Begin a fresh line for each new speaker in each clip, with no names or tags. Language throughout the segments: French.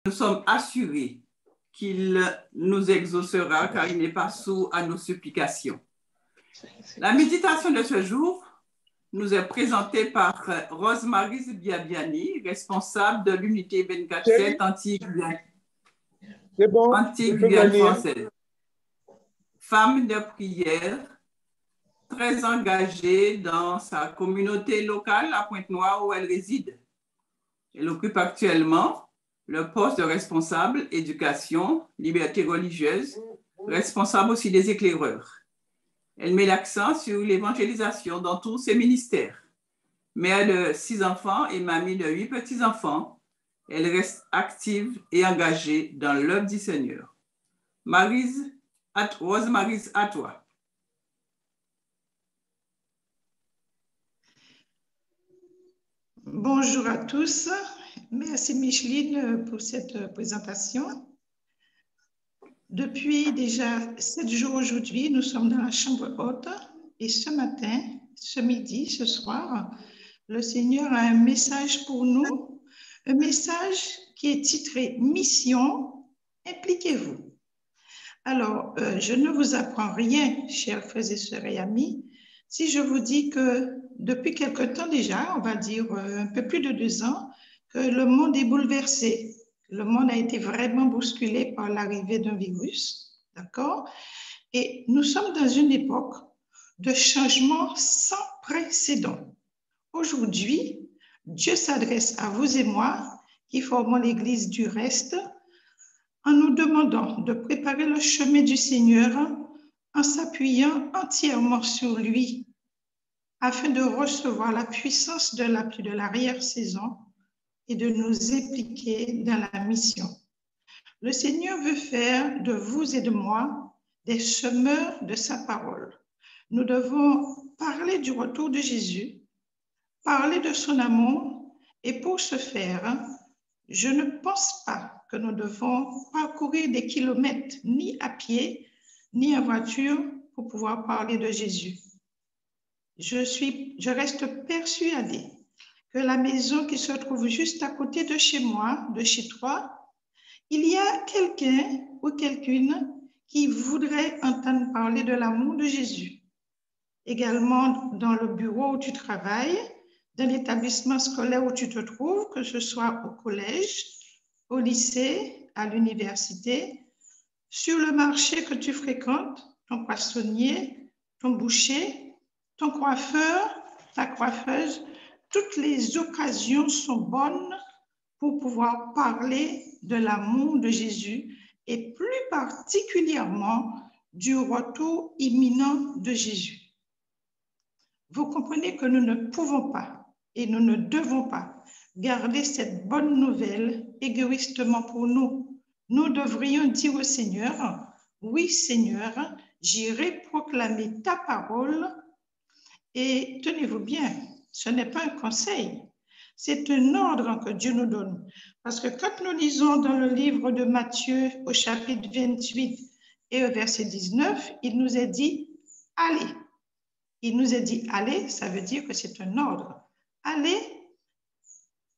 Nous sommes assurés qu'il nous exaucera car il n'est pas sourd à nos supplications. La méditation de ce jour nous est présentée par Rosemarie Biabiani, responsable de l'unité 24/7 Antilles-Guyane française. Femme de prière, très engagée dans sa communauté locale à Pointe-Noire où elle réside. Elle occupe actuellement le poste de responsable éducation, liberté religieuse, responsable aussi des éclaireurs. Elle met l'accent sur l'évangélisation dans tous ses ministères. Mère de 6 enfants et mamie de 8 petits-enfants, elle reste active et engagée dans l'œuvre du Seigneur. Rosemarie, à toi.
Bonjour à tous. Merci Micheline pour cette présentation. Depuis déjà 7 jours aujourd'hui, nous sommes dans la chambre haute et ce matin, ce midi, ce soir, le Seigneur a un message pour nous, un message qui est titré « Mission, impliquez-vous ». Alors, je ne vous apprends rien, chers frères et sœurs et amis, si je vous dis que depuis quelque temps déjà, on va dire un peu plus de 2 ans, que le monde est bouleversé. Le monde a été vraiment bousculé par l'arrivée d'un virus, d'accord? Et nous sommes dans une époque de changement sans précédent. Aujourd'hui, Dieu s'adresse à vous et moi, qui formons l'Église du reste, en nous demandant de préparer le chemin du Seigneur en s'appuyant entièrement sur lui, afin de recevoir la puissance de la pluie de l'arrière-saison et de nous impliquer dans la mission. Le Seigneur veut faire de vous et de moi des semeurs de sa parole. Nous devons parler du retour de Jésus, parler de son amour, et pour ce faire, je ne pense pas que nous devons parcourir des kilomètres ni à pied, ni en voiture pour pouvoir parler de Jésus. Je reste persuadée que la maison qui se trouve juste à côté de chez moi, de chez toi, il y a quelqu'un ou quelqu'une qui voudrait entendre parler de l'amour de Jésus. Également dans le bureau où tu travailles, dans l'établissement scolaire où tu te trouves, que ce soit au collège, au lycée, à l'université, sur le marché que tu fréquentes, ton poissonnier, ton boucher, ton coiffeur, ta coiffeuse, toutes les occasions sont bonnes pour pouvoir parler de l'amour de Jésus et plus particulièrement du retour imminent de Jésus. Vous comprenez que nous ne pouvons pas et nous ne devons pas garder cette bonne nouvelle égoïstement pour nous. Nous devrions dire au Seigneur, oui Seigneur, j'irai proclamer ta parole. Et tenez-vous bien, ce n'est pas un conseil, c'est un ordre que Dieu nous donne. Parce que quand nous lisons dans le livre de Matthieu au chapitre 28 et au verset 19, il nous est dit, allez. Il nous est dit, allez, ça veut dire que c'est un ordre. Allez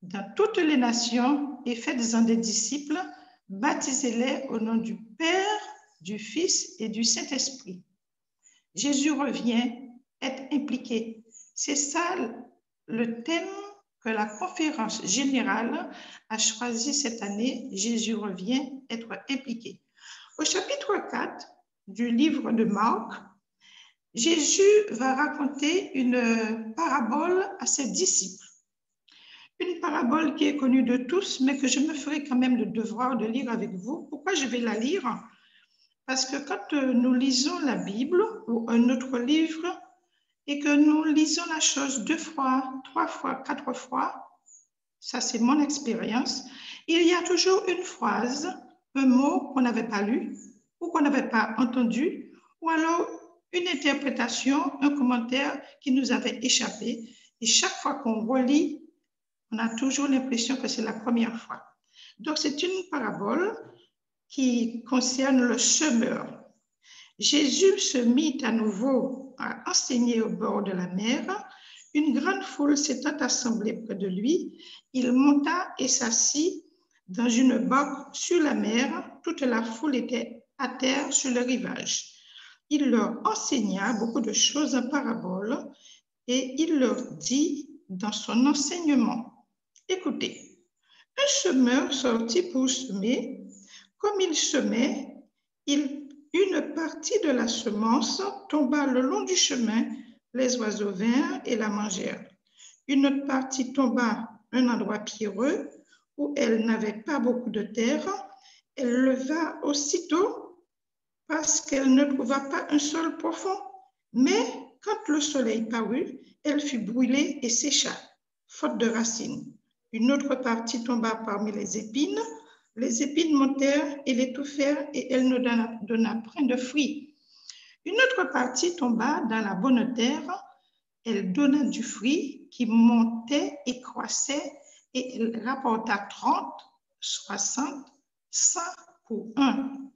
dans toutes les nations et faites-en des disciples, baptisez-les au nom du Père, du Fils et du Saint-Esprit. Jésus revient, être impliqué. C'est ça le thème que la conférence générale a choisi cette année. Jésus revient, être impliqué. Au chapitre 4 du livre de Marc, Jésus va raconter une parabole à ses disciples. Une parabole qui est connue de tous, mais que je me ferai quand même le devoir de lire avec vous. Pourquoi je vais la lire? Parce que quand nous lisons la Bible ou un autre livre et que nous lisons la chose 2 fois, 3 fois, 4 fois, ça c'est mon expérience, il y a toujours une phrase, un mot qu'on n'avait pas lu ou qu'on n'avait pas entendu, ou alors une interprétation, un commentaire qui nous avait échappé. Et chaque fois qu'on relit, on a toujours l'impression que c'est la première fois. Donc, c'est une parabole qui concerne le semeur. Jésus se mit à nouveau à enseigner au bord de la mer. Une grande foule s'étant assemblée près de lui, il monta et s'assit dans une barque sur la mer. Toute la foule était à terre sur le rivage. Il leur enseigna beaucoup de choses en paraboles et il leur dit dans son enseignement, écoutez, un semeur sortit pour semer. Comme il semait, une partie de la semence tomba le long du chemin, les oiseaux vinrent et la mangèrent. Une autre partie tomba à un endroit pierreux où elle n'avait pas beaucoup de terre. Elle leva aussitôt parce qu'elle ne trouva pas un sol profond. Mais quand le soleil parut, elle fut brûlée et sécha, faute de racines. Une autre partie tomba parmi les épines. Les épines montèrent et l'étouffèrent et elle ne donna point de fruits. Une autre partie tomba dans la bonne terre. Elle donna du fruit qui montait et croissait et elle rapporta 30, 60, 100 pour un.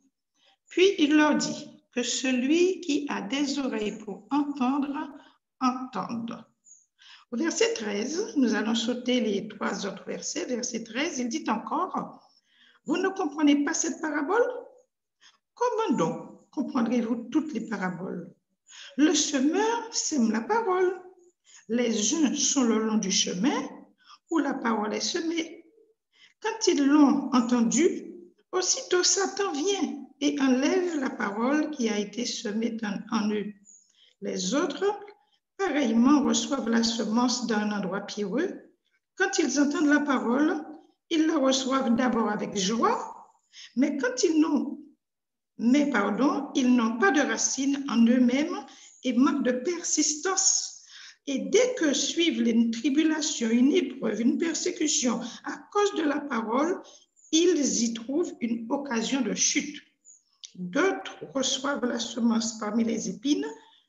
Puis il leur dit que celui qui a des oreilles pour entendre, entende. Au verset 13, nous allons sauter les 3 autres versets. Verset 13, il dit encore, vous ne comprenez pas cette parabole? Comment donc comprendrez-vous toutes les paraboles? Le semeur sème la parole. Les uns sont le long du chemin où la parole est semée. Quand ils l'ont entendue, aussitôt Satan vient et enlève la parole qui a été semée en eux. Les autres, pareillement, reçoivent la semence d'un endroit pierreux. Quand ils entendent la parole, ils la reçoivent d'abord avec joie, mais ils n'ont pas de racines en eux-mêmes et manquent de persistance. Et dès que suivent une tribulation, une épreuve, une persécution à cause de la parole, ils y trouvent une occasion de chute. D'autres reçoivent la semence parmi les épines.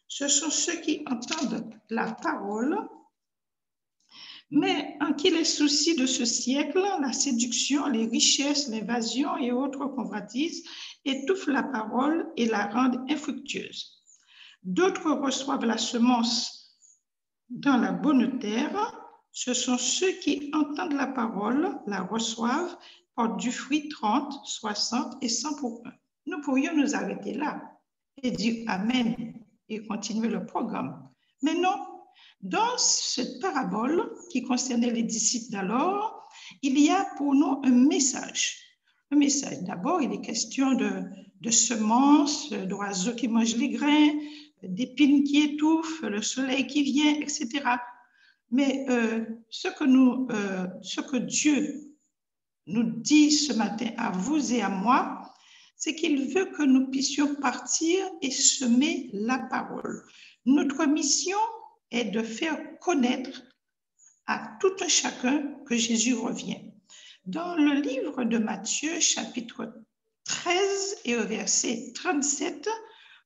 Ce sont ceux qui entendent la parole, mais en qui les soucis de ce siècle, la séduction, les richesses, l'évasion et autres convoitises étouffent la parole et la rendent infructueuse. D'autres reçoivent la semence dans la bonne terre. Ce sont ceux qui entendent la parole, la reçoivent, portent du fruit 30, 60 et 100 pour un. Nous pourrions nous arrêter là et dire Amen et continuer le programme. Mais non, dans cette parabole qui concernait les disciples d'alors, il y a pour nous un message. Un message, d'abord, il est question de semences, d'oiseaux qui mangent les grains, d'épines qui étouffent, le soleil qui vient, etc. Mais ce que Dieu nous dit ce matin à vous et à moi, c'est qu'il veut que nous puissions partir et semer la parole. Notre mission est de faire connaître à tout un chacun que Jésus revient. Dans le livre de Matthieu, chapitre 13 et au verset 37,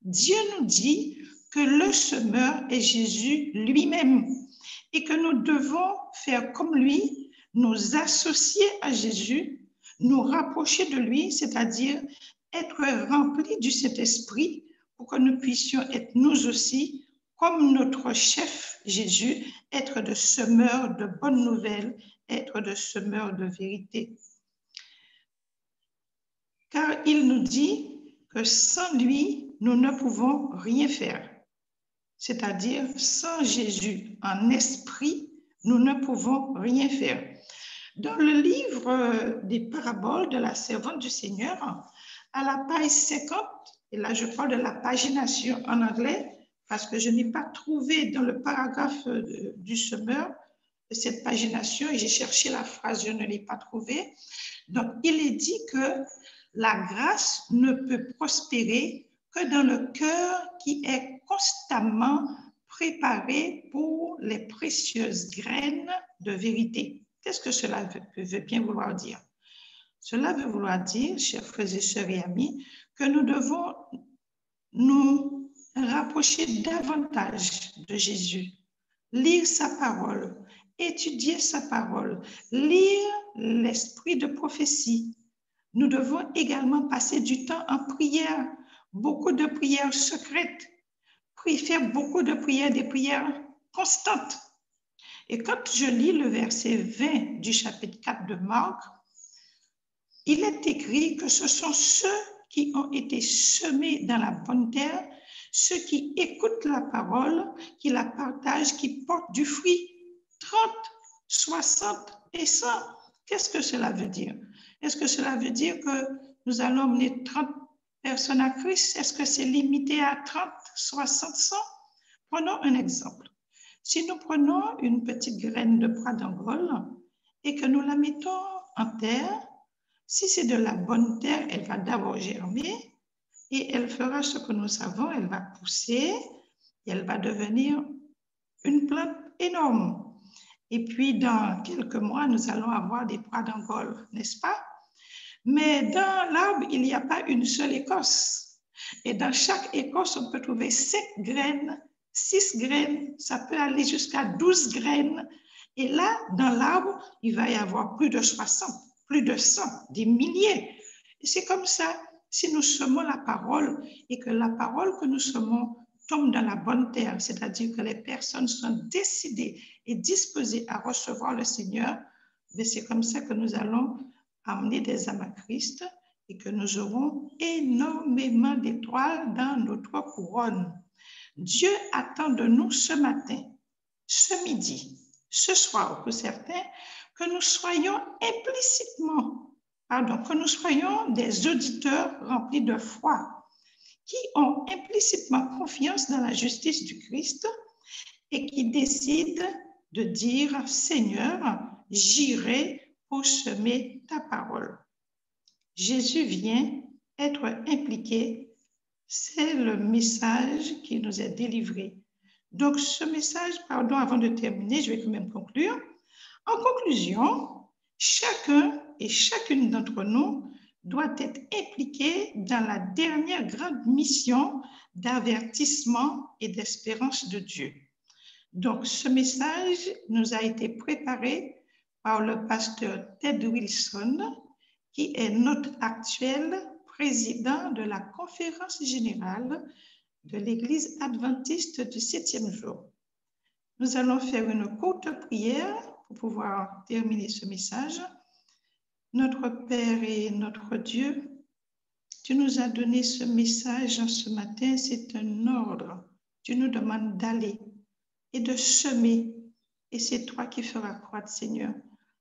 Dieu nous dit que le semeur est Jésus lui-même et que nous devons faire comme lui, nous associer à Jésus, nous rapprocher de lui, c'est-à-dire être remplis du Saint-Esprit pour que nous puissions être nous aussi, comme notre chef Jésus, être de semeurs de bonnes nouvelles, être de semeurs de vérité. Car il nous dit que sans lui, nous ne pouvons rien faire. C'est-à-dire, sans Jésus en esprit, nous ne pouvons rien faire. Dans le livre des paraboles de la servante du Seigneur, à la page 50, et là je parle de la pagination en anglais, parce que je n'ai pas trouvé dans le paragraphe du semeur cette pagination et j'ai cherché la phrase, je ne l'ai pas trouvée. Donc, il est dit que la grâce ne peut prospérer que dans le cœur qui est constamment préparé pour les précieuses graines de vérité. Qu'est-ce que cela veut bien vouloir dire? Cela veut vouloir dire, chers frères et sœurs et amis, que nous devons nous rapprocher davantage de Jésus, lire sa parole, étudier sa parole, lire l'esprit de prophétie. Nous devons également passer du temps en prière, beaucoup de prières secrètes, faire beaucoup de prières, des prières constantes. Et quand je lis le verset 20 du chapitre 4 de Marc, il est écrit que ce sont ceux qui ont été semés dans la bonne terre, ceux qui écoutent la parole, qui la partagent, qui portent du fruit 30, 60 et 100. Qu'est-ce que cela veut dire? Est-ce que cela veut dire que nous allons mener 30 personnes à Christ? Est-ce que c'est limité à 30, 60, 100? Prenons un exemple. Si nous prenons une petite graine de pois d'Angole et que nous la mettons en terre, si c'est de la bonne terre, elle va d'abord germer et elle fera ce que nous savons, elle va pousser et elle va devenir une plante énorme. Et puis, dans quelques mois, nous allons avoir des pois d'Angole, n'est-ce pas? Mais dans l'arbre, il n'y a pas une seule écorce. Et dans chaque écorce, on peut trouver 5 graines, 6 graines, ça peut aller jusqu'à 12 graines. Et là, dans l'arbre, il va y avoir plus de 60, plus de 100, des milliers. Et c'est comme ça, si nous semons la parole et que la parole que nous semons tombe dans la bonne terre, c'est-à-dire que les personnes sont décidées et disposées à recevoir le Seigneur, c'est comme ça que nous allons amener des âmes à Christ et que nous aurons énormément d'étoiles dans notre couronne. Dieu attend de nous ce matin, ce midi, ce soir pour certains, que nous soyons implicitement, que nous soyons des auditeurs remplis de foi, qui ont implicitement confiance dans la justice du Christ et qui décident de dire « Seigneur, j'irai pour semer ta parole ». Jésus vient être impliqué, c'est le message qui nous est délivré. Donc ce message, avant de terminer, je vais quand même conclure. En conclusion, chacun et chacune d'entre nous doit être impliqué dans la dernière grande mission d'avertissement et d'espérance de Dieu. Donc, ce message nous a été préparé par le pasteur Ted Wilson, qui est notre actuel président de la conférence générale de l'Église adventiste du 7e jour. Nous allons faire une courte prière pour pouvoir terminer ce message. Notre Père et notre Dieu, tu nous as donné ce message ce matin, c'est un ordre. Tu nous demandes d'aller et de semer, et c'est toi qui feras croître, Seigneur.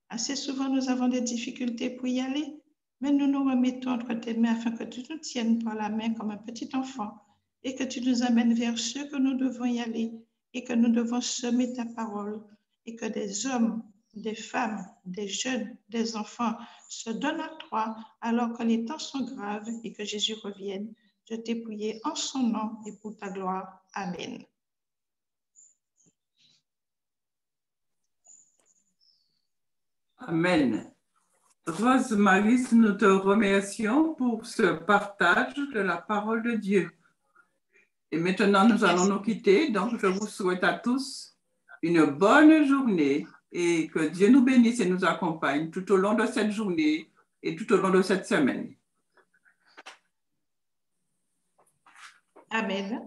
Assez souvent, nous avons des difficultés pour y aller, mais nous nous remettons entre tes mains afin que tu nous tiennes par la main comme un petit enfant et que tu nous amènes vers ceux que nous devons y aller et que nous devons semer ta parole et que des hommes, des femmes, des jeunes, des enfants se donnent à toi alors que les temps sont graves et que Jésus revienne. Je t'ai prié en son nom et pour ta gloire. Amen.
Amen. Rose-Marie, nous te remercions pour ce partage de la parole de Dieu. Et maintenant, nous allons nous quitter. Donc, je vous souhaite à tous une bonne journée et que Dieu nous bénisse et nous accompagne tout au long de cette journée et tout au long de cette semaine.
Amen.